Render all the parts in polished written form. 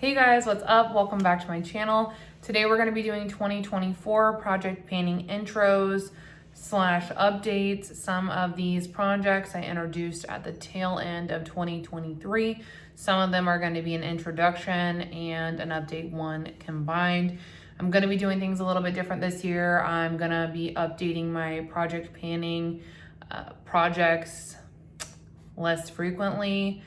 Hey guys, what's up? Welcome back to my channel. Today we're going to be doing 2024 project painting intros / updates. Some of these projects I introduced at the tail end of 2023. Some of them are going to be an introduction and an update one combined. I'm going to be doing things a little bit different this year. I'm going to be updating my project painting projects less frequently.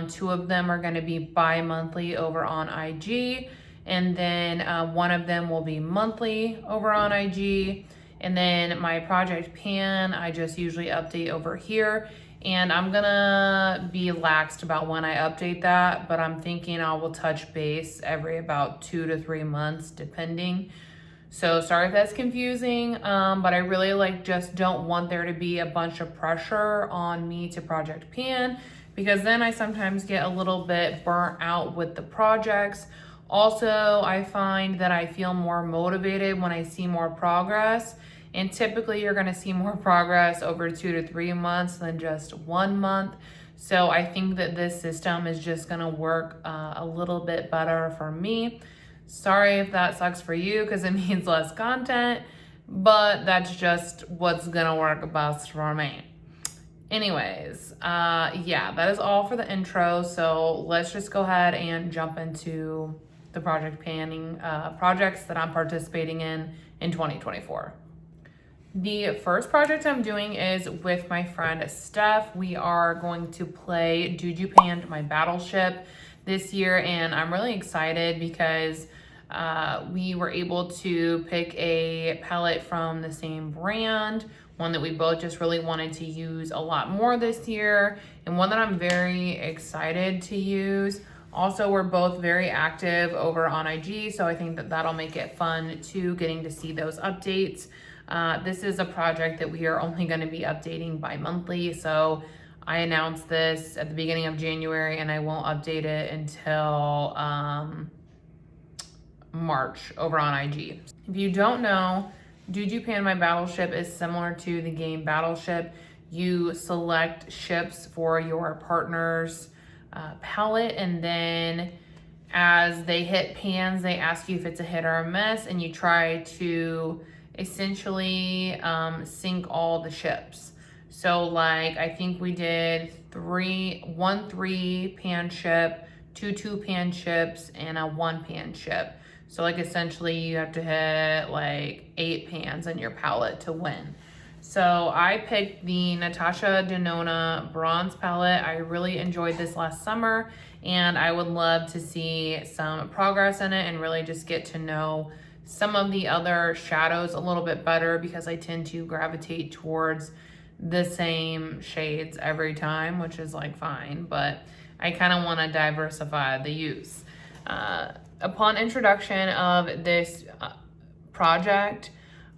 Two of them are going to be bi-monthly over on IG, and then one of them will be monthly over on IG. And then my project pan, I just usually update over here, and I'm gonna be laxed about when I update that, but I'm thinking I will touch base every about 2 to 3 months depending. So sorry if that's confusing, but I really just don't want there to be a bunch of pressure on me to project pan, because then I sometimes get a little bit burnt out with the projects. Also, I find that I feel more motivated when I see more progress, and typically you're gonna see more progress over 2 to 3 months than just 1 month. So I think that this system is just gonna work a little bit better for me. Sorry if that sucks for you because it means less content, but that's just what's gonna work best for me. Anyways, yeah, that is all for the intro. So let's just go ahead and jump into the project panning projects that I'm participating in 2024. The first project I'm doing is with my friend Steph. We are going to play Dude You Panned My Battleship this year, and I'm really excited because we were able to pick a palette from the same brand, one that we both just really wanted to use a lot more this year, and one that I'm very excited to use. Also, we're both very active over on IG, so I think that that'll make it fun too, getting to see those updates. This is a project that we are only going to be updating bi-monthly, so I announced this at the beginning of January, and I won't update it until March over on IG. If you don't know, Dude You Panned My Battleship is similar to the game Battleship. You select ships for your partner's palette, and then as they hit pans, they ask you if it's a hit or a miss, and you try to essentially sink all the ships. So I think we did 1 3-pan ship, 2 2-pan ships, and a 1-pan ship. So essentially you have to hit 8 pans in your palette to win. So I picked the Natasha Denona bronze palette. I really enjoyed this last summer, and I would love to see some progress in it and really just get to know some of the other shadows a little bit better, because I tend to gravitate towards the same shades every time, which is fine, but I kind of want to diversify the use. Upon introduction of this project,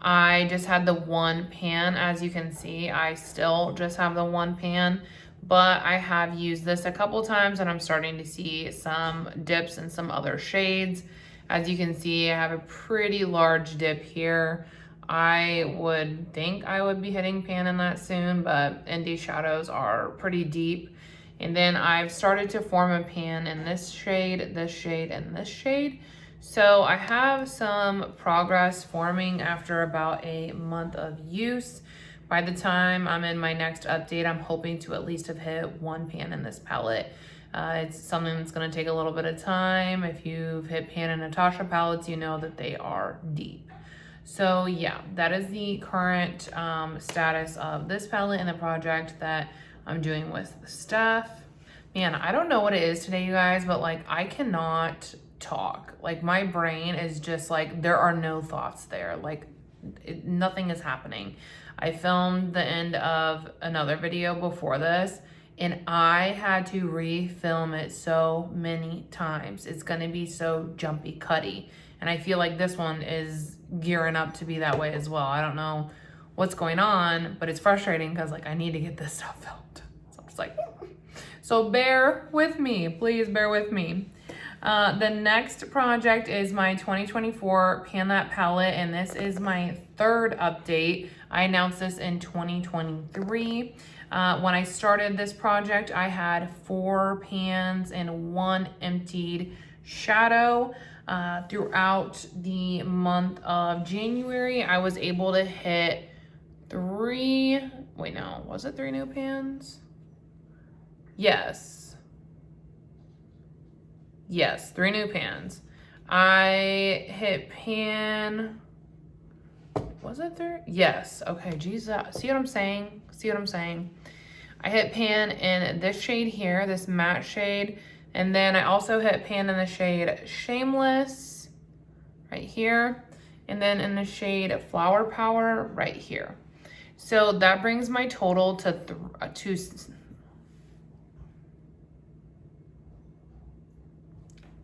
I just had the 1 pan. As you can see, I still just have the 1 pan, but I have used this a couple times, and I'm starting to see some dips in some other shades. As you can see, I have a pretty large dip here. I would think I would be hitting pan in that soon, but indie shadows are pretty deep. And then I've started to form a pan in this shade, and this shade. So I have some progress forming after about a month of use. By the time I'm in my next update, I'm hoping to at least have hit 1 pan in this palette. It's something that's going to take a little bit of time. If you've hit pan and Natasha palettes, you know that they are deep. So yeah, that is the current status of this palette and the project that I'm doing with Steph. Man, I don't know what it is today, you guys, but I cannot talk. My brain is just there are no thoughts there. Nothing is happening. I filmed the end of another video before this, and I had to refilm it so many times. It's gonna be so jumpy cutty, and I feel like this one is gearing up to be that way as well. I don't know what's going on, but it's frustrating because I need to get this stuff filmed. So I'm just so bear with me, please bear with me. The next project is my 2024 Pan That palette, and this is my 3rd update. I announced this in 2023. When I started this project, I had 4 pans and 1 emptied shadow. Throughout the month of January, I was able to hit three new pans? Yes, 3 new pans. I hit pan, was it 3? Yes, okay, Jesus, see what I'm saying? I hit pan in this shade here, this matte shade, and then I also hit pan in the shade Shameless, right here, and then in the shade Flower Power, right here. So that brings my total to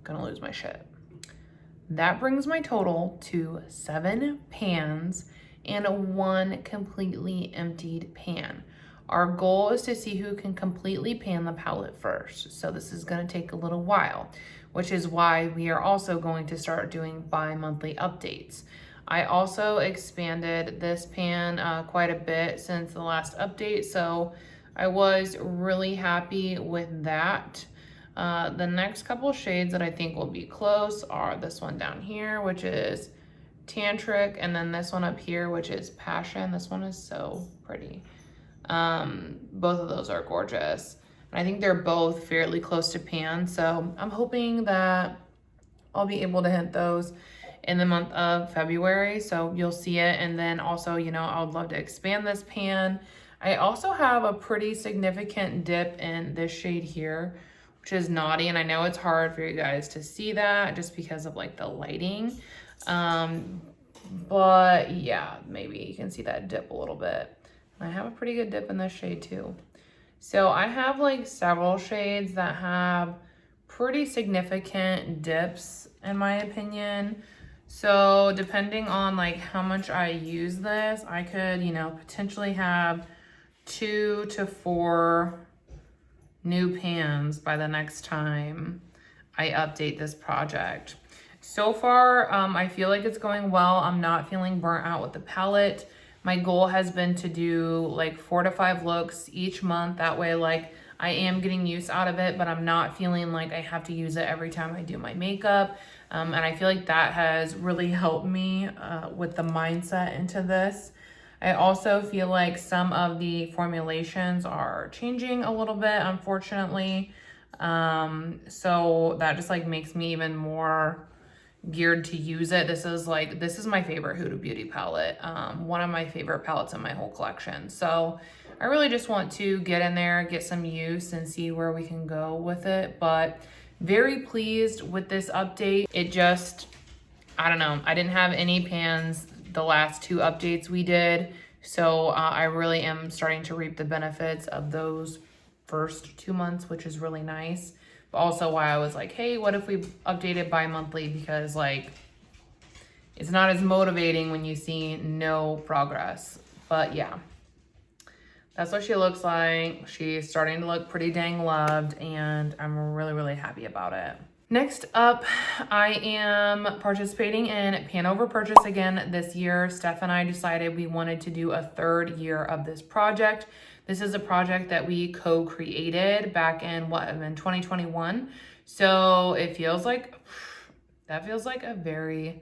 gonna lose my shit. That brings my total to 7 pans and 1 completely emptied pan. Our goal is to see who can completely pan the palette first. So this is gonna take a little while, which is why we are also going to start doing bi-monthly updates. I also expanded this pan quite a bit since the last update, so I was really happy with that. The next couple shades that I think will be close are this one down here, which is Tantric, and then this one up here, which is Passion. This one is so pretty. Both of those are gorgeous. And I think they're both fairly close to pan, so I'm hoping that I'll be able to hit those in the month of February, so you'll see it. And then also, you know, I would love to expand this pan. I also have a pretty significant dip in this shade here, which is Naughty, and I know it's hard for you guys to see that just because of like the lighting. But yeah, maybe you can see that dip a little bit. I have a pretty good dip in this shade too. So I have like several shades that have pretty significant dips in my opinion. So depending on like how much I use this, I could, you know, potentially have 2 to 4 new pans by the next time I update this project. So far, I feel like it's going well. I'm not feeling burnt out with the palette. My goal has been to do like 4 to 5 looks each month. That way, like I am getting use out of it, but I'm not feeling like I have to use it every time I do my makeup. And I feel like that has really helped me with the mindset into this. I also feel like some of the formulations are changing a little bit, unfortunately. So that just like makes me even more geared to use it. This is my favorite Huda Beauty palette. One of my favorite palettes in my whole collection. So I really just want to get in there, get some use and see where we can go with it. But very pleased with this update. It just, I don't know, I didn't have any pans the last 2 updates we did. So I really am starting to reap the benefits of those first 2 months, which is really nice. But also why I was like, hey, what if we updated bi-monthly? Because like, it's not as motivating when you see no progress. But yeah, that's what she looks like. She's starting to look pretty dang loved, and I'm really, really happy about it. Next up, I am participating in Pan Over Purchase again this year. Steph and I decided we wanted to do a 3rd year of this project. This is a project that we co-created back in 2021. So it feels like, that feels like a very,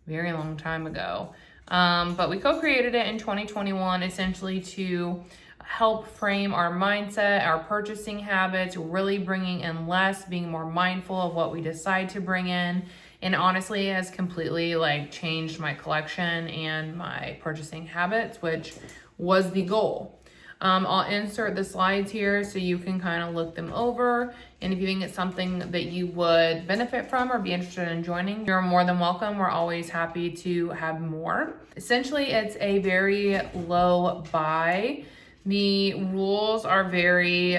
very long time ago. But we co-created it in 2021 essentially to help frame our mindset, our purchasing habits, really bringing in less, being more mindful of what we decide to bring in. And honestly, it has completely like changed my collection and my purchasing habits, which was the goal. I'll insert the slides here so you can kind of look them over. And if you think it's something that you would benefit from or be interested in joining, you're more than welcome. We're always happy to have more. Essentially, it's a very low buy. The rules are very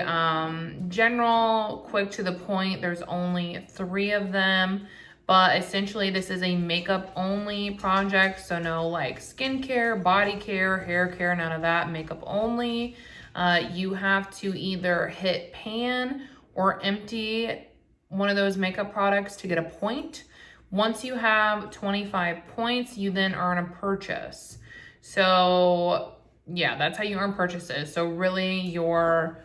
general, quick to the point. There's only 3 of them. But essentially, this is a makeup only project. So no like skincare, body care, hair care, none of that, makeup only. You have to either hit pan or empty one of those makeup products to get a point. Once you have 25 points, you then earn a purchase. So yeah, that's how you earn purchases. So really your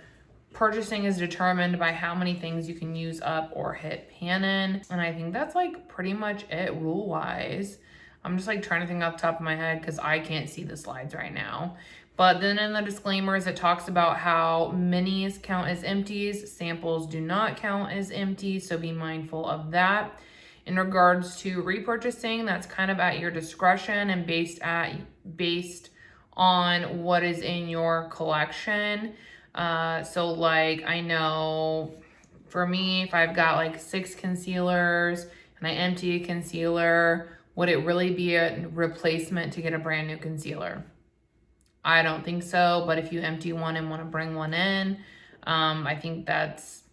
purchasing is determined by how many things you can use up or hit pan in. And I think that's like pretty much it rule wise. I'm just like trying to think off the top of my head because I can't see the slides right now. But then in the disclaimers, it talks about how minis count as empties, samples do not count as empty, so be mindful of that. In regards to repurchasing, that's kind of at your discretion and based on what is in your collection. So like I know for me, if I've got like 6 concealers and I empty a concealer, would it really be a replacement to get a brand new concealer? I don't think so, but if you empty one and want to bring one in, I think that's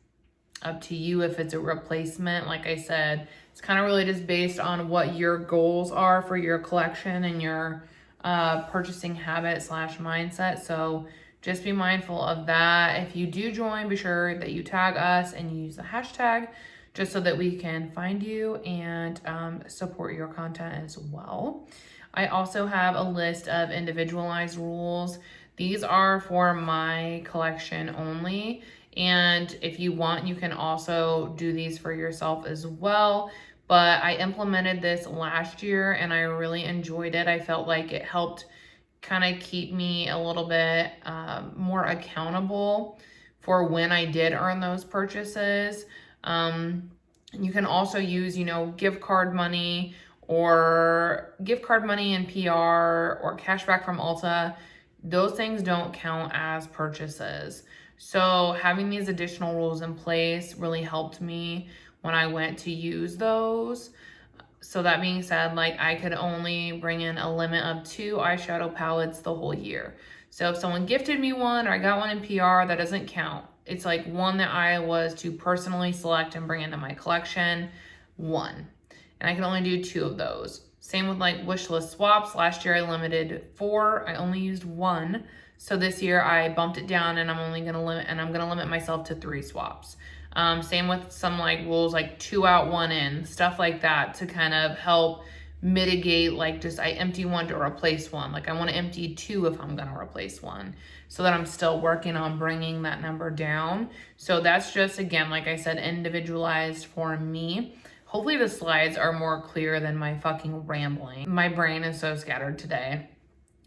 up to you if it's a replacement. Like I said, it's kind of really just based on what your goals are for your collection and your purchasing habit / mindset. So just be mindful of that. If you do join, be sure that you tag us and you use the hashtag just so that we can find you and support your content as well. I also have a list of individualized rules. These are for my collection only. And if you want, you can also do these for yourself as well. But I implemented this last year and I really enjoyed it. I felt like it helped kind of keep me a little bit more accountable for when I did earn those purchases. You can also use, gift card money in PR or cashback from Ulta. Those things don't count as purchases. So having these additional rules in place really helped me when I went to use those. So that being said, like I could only bring in a limit of 2 eyeshadow palettes the whole year. So if someone gifted me one or I got one in PR, that doesn't count. It's like one that I was to personally select and bring into my collection, 1. And I can only do 2 of those. Same with like wish list swaps. Last year I limited 4. I only used 1. So this year I bumped it down and I'm gonna limit myself to 3 swaps. Same with some like rules like 2 out, 1 in, stuff like that to kind of help mitigate like just I empty 1 to replace 1. Like I want to empty 2 if I'm gonna replace 1, so that I'm still working on bringing that number down. So that's just, again, like I said, individualized for me. Hopefully the slides are more clear than my fucking rambling. My brain is so scattered today.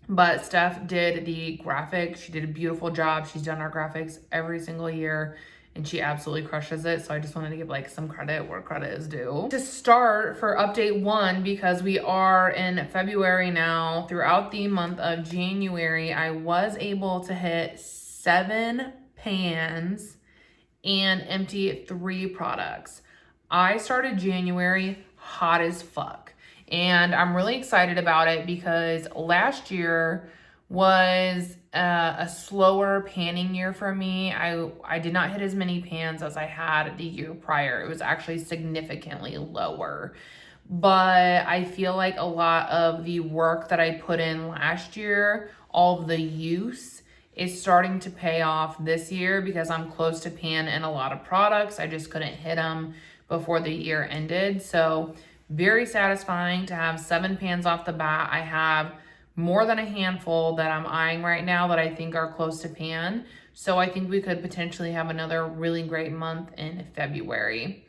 But Steph did the graphics. She did a beautiful job. She's done our graphics every single year and she absolutely crushes it. So I just wanted to give like some credit where credit is due. To start for update 1, because we are in February now, throughout the month of January, I was able to hit 7 pans and empty 3 products. I started January hot as fuck. And I'm really excited about it because last year was a slower panning year for me. I did not hit as many pans as I had the year prior. It was actually significantly lower. But I feel like a lot of the work that I put in last year, all of the use, is starting to pay off this year because I'm close to pan in a lot of products. I just couldn't hit them before the year ended. So very satisfying to have 7 pans off the bat. I have more than a handful that I'm eyeing right now that I think are close to pan. So I think we could potentially have another really great month in February.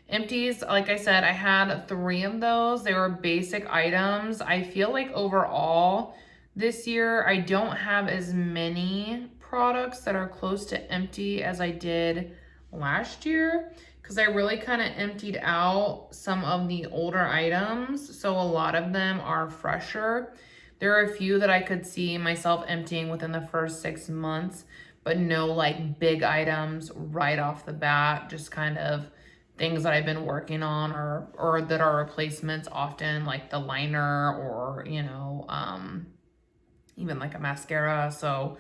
Empties, like I said, I had 3 of those. They were basic items. I feel like overall this year, I don't have as many products that are close to empty as I did last year, because I really kind of emptied out some of the older items. So a lot of them are fresher. There are a few that I could see myself emptying within the first 6 months, but no like big items right off the bat, just kind of things that I've been working on or that are replacements often, like the liner or, even like a mascara. So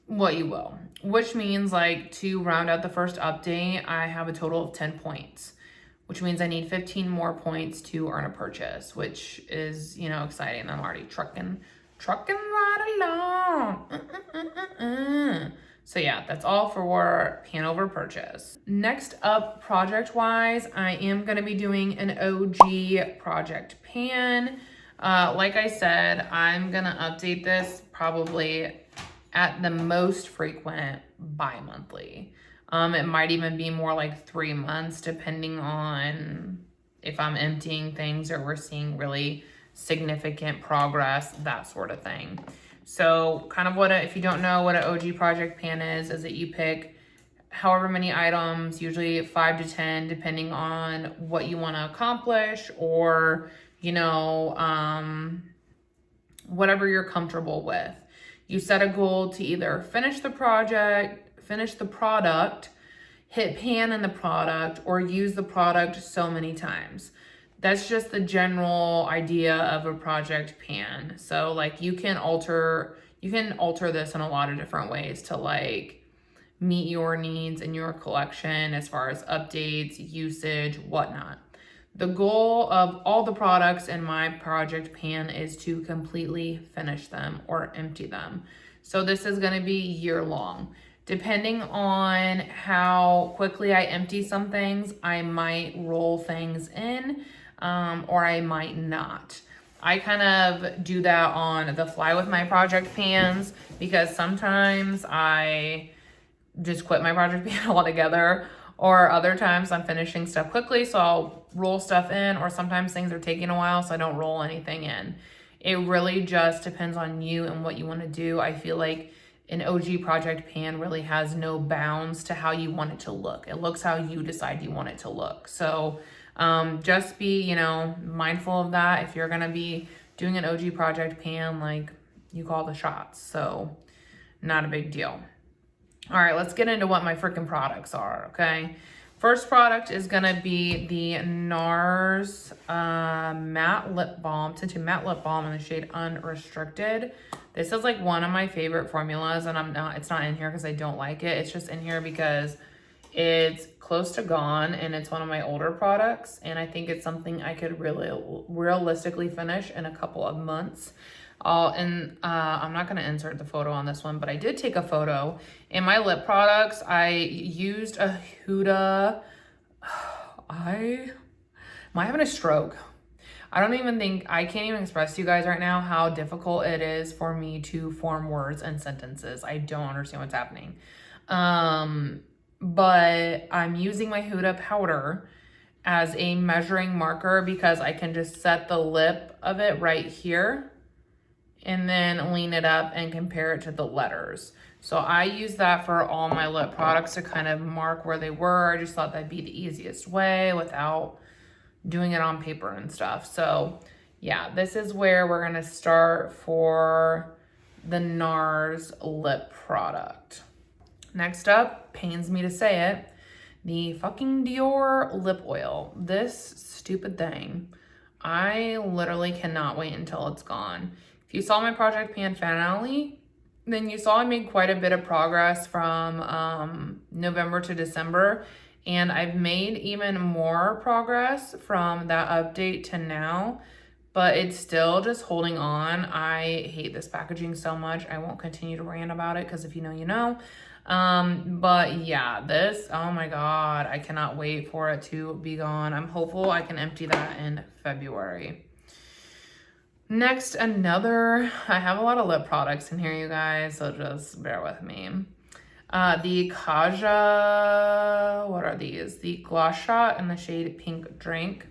what you will, which means like to round out the first update, I have a total of 10 points, which means I need 15 more points to earn a purchase, which is, exciting. I'm already trucking right along. So yeah, that's all for pan over purchase. Next up, project wise, I am going to be doing an OG project pan. Like I said, I'm going to update this probably at the most frequent bi-monthly. It might even be more like 3 months, depending on if I'm emptying things or we're seeing really significant progress, that sort of thing. So kind of if you don't know what an OG project pan is that you pick however many items, usually 5 to 10, depending on what you want to accomplish, or, you know, whatever you're comfortable with. You set a goal to either finish the product, hit pan in the product, or use the product so many times. That's just the general idea of a project pan. So like you can alter this in a lot of different ways to like meet your needs and your collection as far as updates, usage, whatnot. The goal of all the products in my project pan is to completely finish them or empty them. So this is going to be year long. Depending on how quickly I empty some things, I might roll things in, or I might not. I kind of do that on the fly with my project pans because sometimes I just quit my project pan altogether, or other times I'm finishing stuff quickly, so I'll roll stuff in, or sometimes things are taking a while, so I don't roll anything in. It really just depends on you and what you want to do. I feel like an OG project pan really has no bounds to how you want it to look. It looks how you decide you want it to look. So just be, you know, mindful of that. If you're going to be doing an OG project pan, like, you call the shots. So not a big deal. All right, let's get into what my freaking products are, okay? First product is going to be the NARS matte lip balm, tinted matte lip balm in the shade Unrestricted. This is like one of my favorite formulas, and it's not in here because I don't like it. It's just in here because it's close to gone, and it's one of my older products, and I think it's something I could really realistically finish in a couple of months. I'm not going to insert the photo on this one, but I did take a photo. In my lip products, I used a Huda. Am I having a stroke? I can't even express to you guys right now how difficult it is for me to form words and sentences. I don't understand what's happening. But I'm using my Huda powder as a measuring marker because I can just set the lip of it right here and then lean it up and compare it to the letters. So I use that for all my lip products to kind of mark where they were. I just thought that'd be the easiest way without doing it on paper and stuff. So yeah, this is where we're gonna start for the NARS lip product. Next up, pains me to say it, the fucking Dior lip oil. This stupid thing, I literally cannot wait until it's gone. If you saw my project pan finale, then you saw I made quite a bit of progress from November to December, and I've made even more progress from that update to now, but it's still just holding on. I hate this packaging so much. I won't continue to rant about it because if you know, you know. But yeah, this, oh my God, I cannot wait for it to be gone. I'm hopeful I can empty that in February. Next, I have a lot of lip products in here, you guys, so just bear with me. The Kaja, what are these? The Gloss Shot in the shade Pink Drink.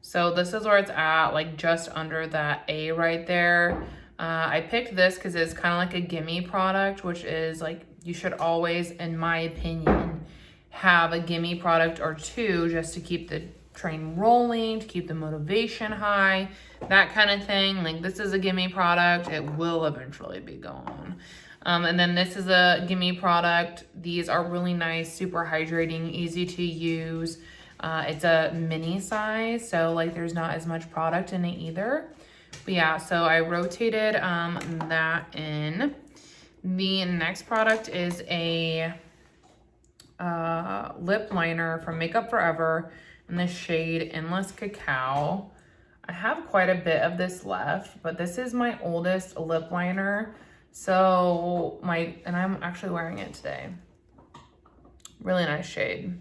So this is where it's at, like just under that A right there. I picked this because it's kind of like a gimme product, which is like, you should always, in my opinion, have a gimme product or two just to keep the train rolling, to keep the motivation high, that kind of thing. Like this is a gimme product. It will eventually be gone. And then this is a gimme product. These are really nice, super hydrating, easy to use. It's a mini size, so like there's not as much product in it either. But yeah, so I rotated that in. The next product is a lip liner from Makeup Forever in the shade Endless Cacao. I have quite a bit of this left, but this is my oldest lip liner. So and I'm actually wearing it today. Really nice shade.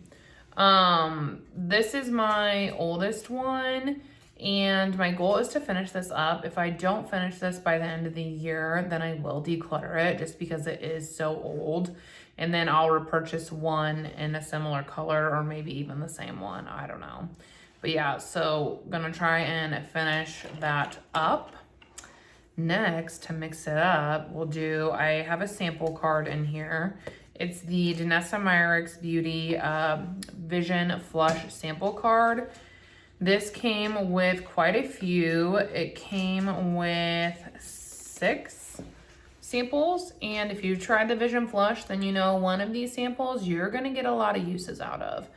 This is my oldest one, And my goal is to finish this up. If I don't finish this by the end of the year, then I will declutter it just because it is so old. And then I'll repurchase one in a similar color or maybe even the same one. I don't know. But yeah, so gonna try and finish that up. Next, to mix it up, I have a sample card in here. It's the Danessa Myricks Beauty Vision Flush sample card. This came with quite a few. It came with 6 samples, and if you tried the Vision Flush, then you know one of these samples you're gonna get a lot of uses out of.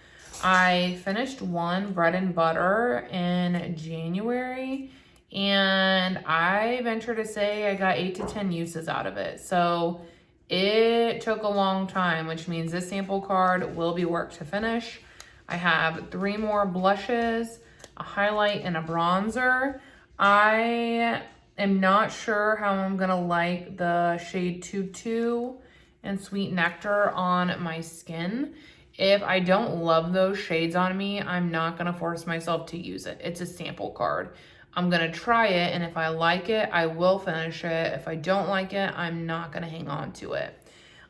I finished one bread and butter in January, and I venture to say I got 8 to 10 uses out of it. So it took a long time, which means this sample card will be work to finish. I have 3 more blushes, a highlight, and a bronzer. I am not sure how I'm gonna like the shade Tutu and Sweet Nectar on my skin. If I don't love those shades on me, I'm not gonna force myself to use it. It's a sample card. I'm gonna try it, and if I like it, I will finish it. If I don't like it, I'm not gonna hang on to it.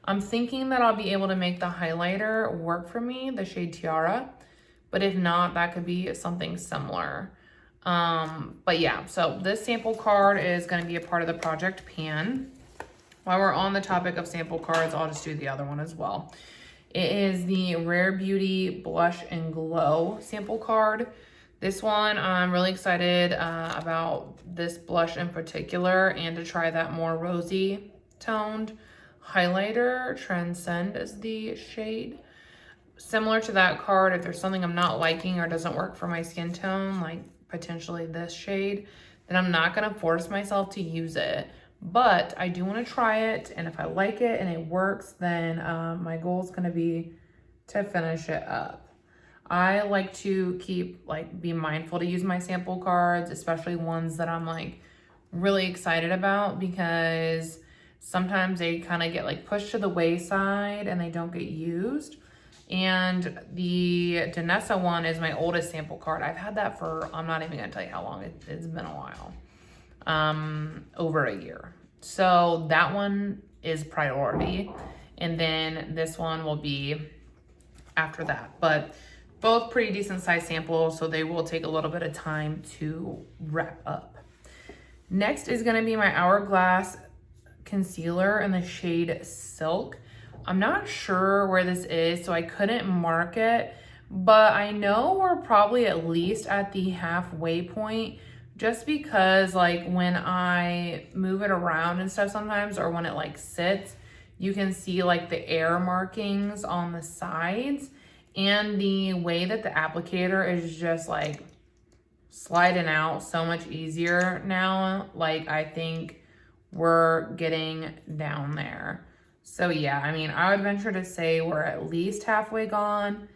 I'm thinking that I'll be able to make the highlighter work for me, the shade Tiara, but if not, that could be something similar. But yeah, so this sample card is gonna be a part of the project pan. While we're on the topic of sample cards, I'll just do the other one as well. It is the Rare Beauty Blush and Glow sample card. This one, I'm really excited about this blush in particular, and to try that more rosy toned highlighter. Transcend is the shade. Similar to that card, if there's something I'm not liking or doesn't work for my skin tone, like potentially this shade, then I'm not gonna force myself to use it. But I do want to try it, and if I like it and it works, then my goal is going to be to finish it up. I like to be mindful to use my sample cards, especially ones that I'm really excited about, because sometimes they kind of get pushed to the wayside and they don't get used. And the Danessa one is my oldest sample card. I've had that for, I'm not even gonna tell you how long. It's been a while. Over a year. So that one is priority, and then this one will be after that. But both pretty decent size samples, so they will take a little bit of time to wrap up. Next is gonna be my Hourglass concealer in the shade Silk. I'm not sure where this is, so I couldn't mark it, but I know we're probably at least at the halfway point, just because when I move it around and stuff sometimes, or when it sits, you can see the air markings on the sides, and the way that the applicator is just sliding out so much easier now. I think we're getting down there. So yeah, I mean, I would venture to say we're at least halfway gone,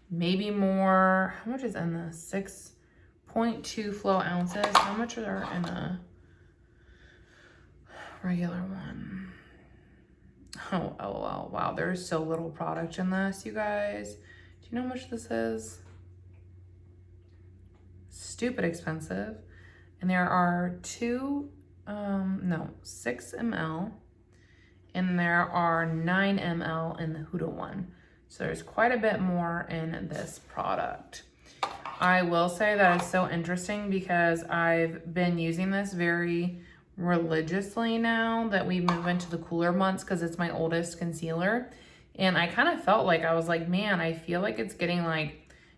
maybe more. How much is in this? 6.2 flow ounces. How much are in a regular one? Oh, LOL. Wow, there's so little product in this, you guys. Do you know how much this is? Stupid expensive. And there are 6 ml. And there are 9 ml in the Huda one. So there's quite a bit more in this product. I will say that it's so interesting because I've been using this very religiously now that we move into the cooler months, because it's my oldest concealer. And I kind of felt I was man, I feel like it's getting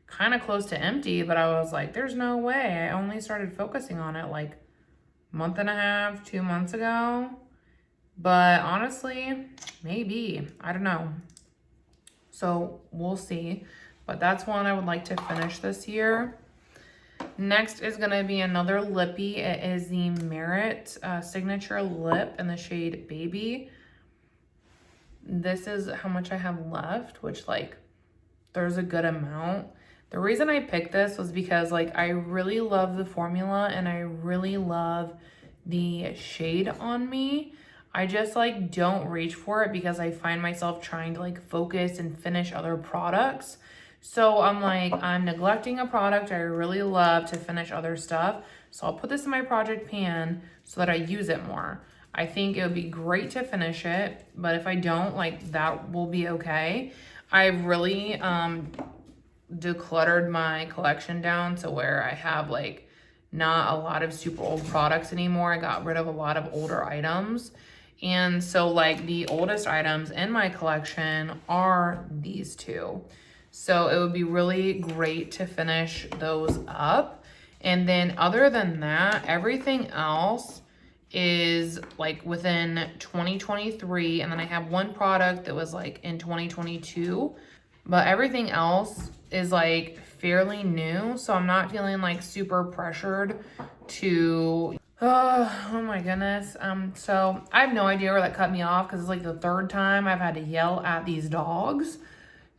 kind of close to empty, but I was there's no way. I only started focusing on it month and a half, 2 months ago. But honestly, maybe, I don't know. So we'll see. But that's one I would like to finish this year. Next is gonna be another lippy. It is the Merit Signature Lip in the shade Baby. This is how much I have left, which there's a good amount. The reason I picked this was because I really love the formula and I really love the shade on me. I just don't reach for it because I find myself trying to focus and finish other products. So I'm like, I'm neglecting a product I really love to finish other stuff. So I'll put this in my project pan so that I use it more. I think it would be great to finish it, but if I don't, like, that will be okay. I've really decluttered my collection down to where I have like not a lot of super old products anymore. I got rid of a lot of older items. And so like the oldest items in my collection are these two. So it would be really great to finish those up. And then other than that, everything else is like within 2023. And then I have one product that was like in 2022, but everything else is like fairly new. So I'm not feeling like super pressured to, oh my goodness. So I have no idea where that cut me off because it's like the third time I've had to yell at these dogs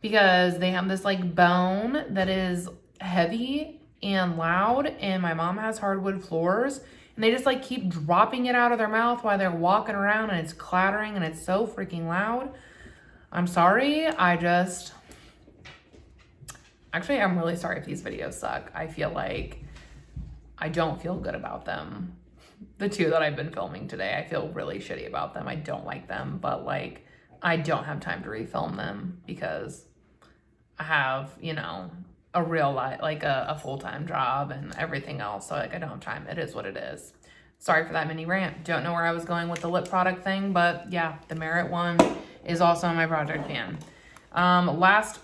because they have this like bone that is heavy and loud, and my mom has hardwood floors and they just like keep dropping it out of their mouth while they're walking around, and it's clattering and it's so freaking loud. I'm sorry. Actually, I'm really sorry if these videos suck. I feel like I don't feel good about them. The two that I've been filming today, I feel really shitty about them. I don't like them, but like, I don't have time to refilm them because I have, you know, a real life, like a full-time job and everything else. So like, I don't have time. It is what it is. Sorry for that mini rant. Don't know where I was going with the lip product thing, but yeah, the Merit one is also in my project pan. Last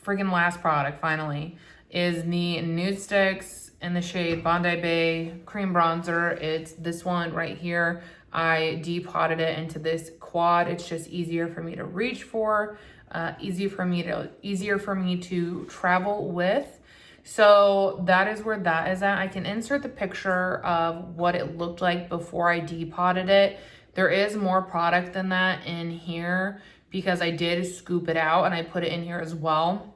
product finally is the Nude Sticks in the shade Bondi Bay Cream Bronzer. It's this one right here. I depotted it into this quad. It's just easier for me to reach for, easier for me to travel with. So that is where that is at. I can insert the picture of what it looked like before I depotted it. There is more product than that in here because I did scoop it out and I put it in here as well.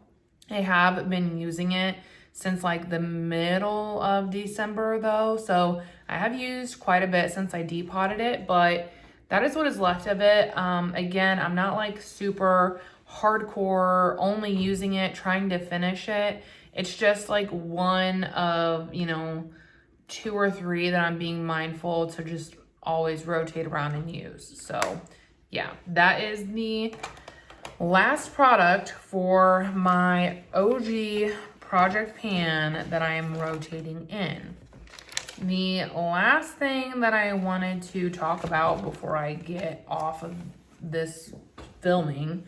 I have been using it since like the middle of December though. So I have used quite a bit since I depotted it, but that is what is left of it. Again, I'm not like super hardcore only using it, trying to finish it. It's just like one of, you know, 2 or 3 that I'm being mindful to just always rotate around and use. So yeah, that is the last product for my OG project pan that I am rotating in. The last thing that I wanted to talk about before I get off of this filming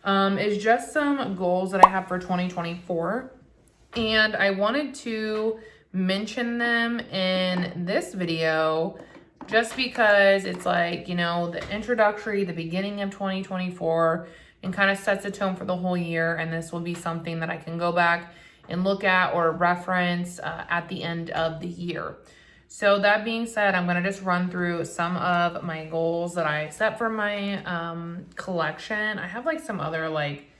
is just some goals that I have for 2024. And I wanted to mention them in this video just because it's like, you know, the introductory, the beginning of 2024, and kind of sets a tone for the whole year. And this will be something that I can go back and look at or reference at the end of the year. So that being said, I'm going to just run through some of my goals that I set for my collection. I have like some other like,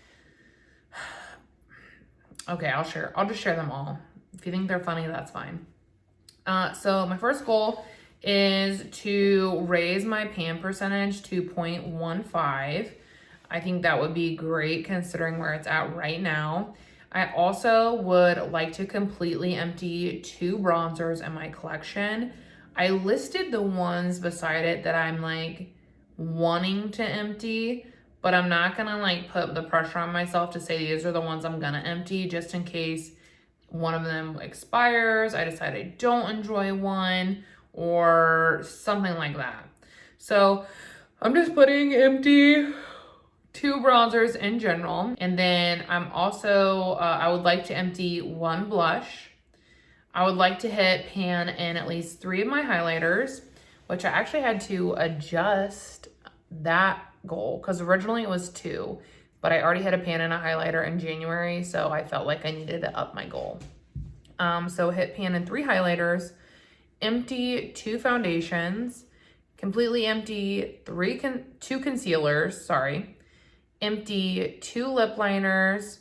okay, I'll just share them all. If you think they're funny, that's fine. So my first goal is to raise my pan percentage to 0.15. I think that would be great considering where it's at right now. I also would like to completely empty 2 bronzers in my collection. I listed the ones beside it that I'm like wanting to empty, but I'm not gonna like put the pressure on myself to say these are the ones I'm gonna empty just in case one of them expires, I decide I don't enjoy one or something like that. So I'm just putting empty 2 bronzers in general. And then I'm also, I would like to empty 1 blush. I would like to hit pan in at least 3 of my highlighters, which I actually had to adjust that goal because originally it was 2, but I already had a pan and a highlighter in January, so I felt like I needed to up my goal. So hit pan in 3 highlighters, empty 2 foundations, completely empty 2 concealers, empty 2 lip liners,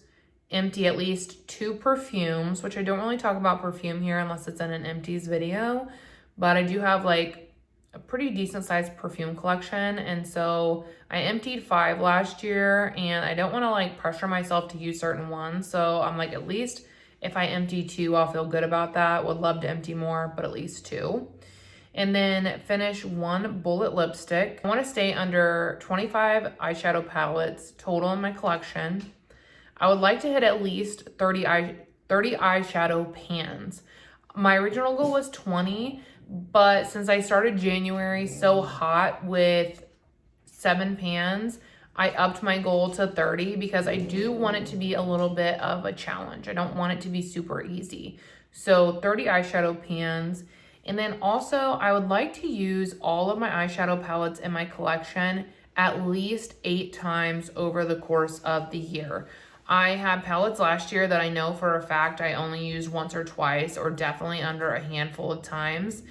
empty at least 2 perfumes, which I don't really talk about perfume here unless it's in an empties video, but I do have like a pretty decent sized perfume collection. And so I emptied 5 last year, and I don't want to like pressure myself to use certain ones. So I'm like, at least if I empty 2, I'll feel good about that. Would love to empty more, but at least 2. And then finish 1 bullet lipstick. I want to stay under 25 eyeshadow palettes total in my collection. I would like to hit at least 30 eyeshadow pans. My original goal was 20, but since I started January so hot with 7 pans, I upped my goal to 30 because I do want it to be a little bit of a challenge. I don't want it to be super easy. So 30 eyeshadow pans. And then also I would like to use all of my eyeshadow palettes in my collection at least 8 times over the course of the year. I had palettes last year that I know for a fact I only used once or twice, or definitely under a handful of times.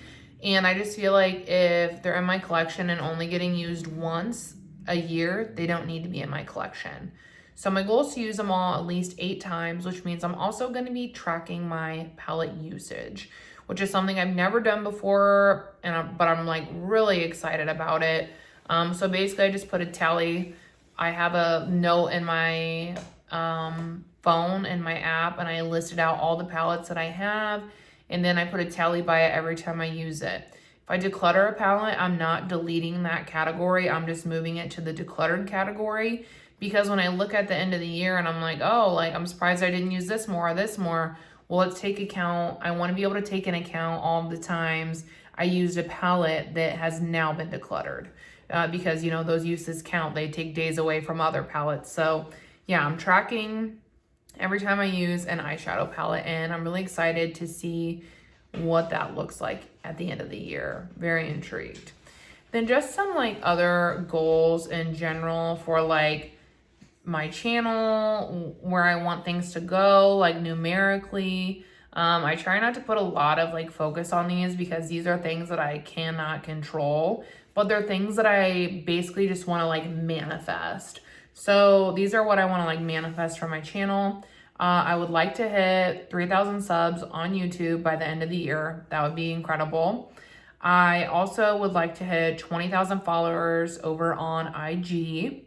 And I just feel like if they're in my collection and only getting used once a year, they don't need to be in my collection. So my goal is to use them all at least 8 times, which means I'm also going to be tracking my palette usage, which is something I've never done before, but I'm like really excited about it. So basically I just put a tally. I have a note in my phone in my app, and I listed out all the palettes that I have, and then I put a tally by it every time I use it. If I declutter a palette, I'm not deleting that category. I'm just moving it to the decluttered category, because when I look at the end of the year and I'm like, oh, like I'm surprised I didn't use this more or this more. Well, let's take account. I want to be able to take into account all the times I used a palette that has now been decluttered, because you know those uses count. They take days away from other palettes. So yeah, I'm tracking every time I use an eyeshadow palette, and I'm really excited to see what that looks like at the end of the year. Very intrigued. Then just some like other goals in general for like my channel, where I want things to go, like numerically. I try not to put a lot of like focus on these because these are things that I cannot control, but they're things that I basically just want to like manifest. So these are what I want to like manifest for my channel. I would like to hit 3,000 subs on YouTube by the end of the year. That would be incredible. I also would like to hit 20,000 followers over on IG.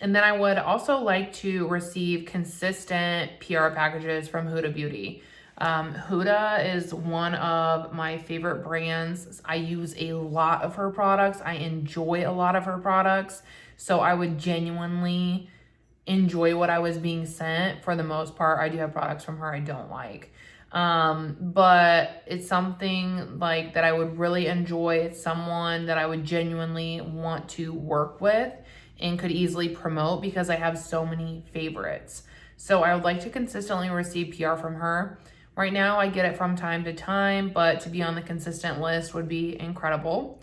And then I would also like to receive consistent PR packages from Huda Beauty. Huda is one of my favorite brands. I use a lot of her products. I enjoy a lot of her products. So I would genuinely enjoy what I was being sent. For the most part, I do have products from her I don't like. But it's something like that I would really enjoy. It's someone that I would genuinely want to work with and could easily promote because I have so many favorites. So I would like to consistently receive PR from her. Right now I get it from time to time, but to be on the consistent list would be incredible.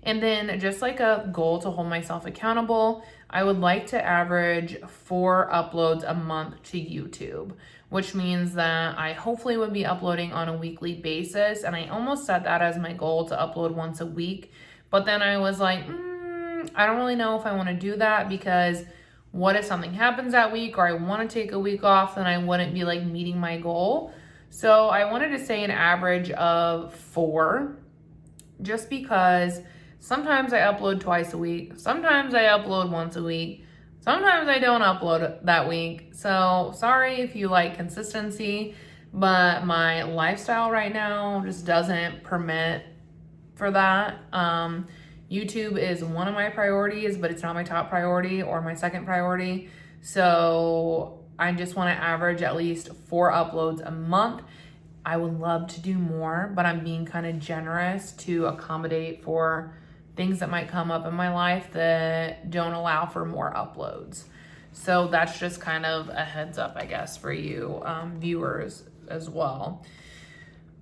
And then just like a goal to hold myself accountable, I would like to average 4 uploads a month to YouTube, which means that I hopefully would be uploading on a weekly basis. And I almost set that as my goal to upload once a week. But then I was like, I don't really know if I want to do that, because what if something happens that week or I want to take a week off, then I wouldn't be like meeting my goal. So I wanted to say an average of 4, just because sometimes I upload twice a week. Sometimes I upload once a week. Sometimes I don't upload that week. So sorry if you like consistency, but my lifestyle right now just doesn't permit for that. YouTube is one of my priorities, but it's not my top priority or my second priority. So I just want to average at least 4 uploads a month. I would love to do more, but I'm being kind of generous to accommodate for things that might come up in my life that don't allow for more uploads. So that's just kind of a heads up, I guess, for you viewers as well.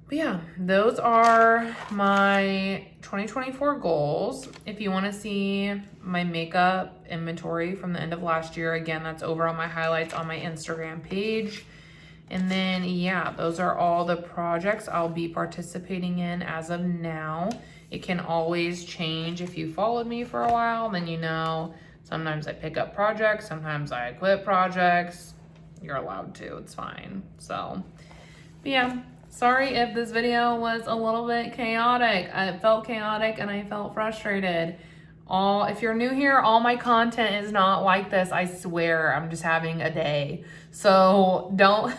But yeah, those are my 2024 goals. If you want to see my makeup inventory from the end of last year, again, that's over on my highlights on my Instagram page. And then, yeah, those are all the projects I'll be participating in as of now. It can always change. If you followed me for a while, then you know sometimes I pick up projects, sometimes I quit projects. You're allowed to, it's fine. So, but yeah. Sorry if this video was a little bit chaotic. I felt chaotic and I felt frustrated. If you're new here, all my content is not like this. I swear, I'm just having a day. So don't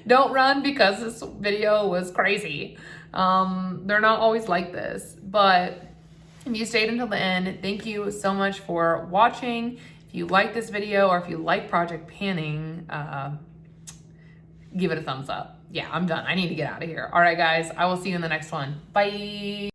don't run because this video was crazy. They're not always like this, but if you stayed until the end, thank you so much for watching. If you like this video or if you like project panning, give it a thumbs up. Yeah, I'm done. I need to get out of here. All right, guys, I will see you in the next one. Bye.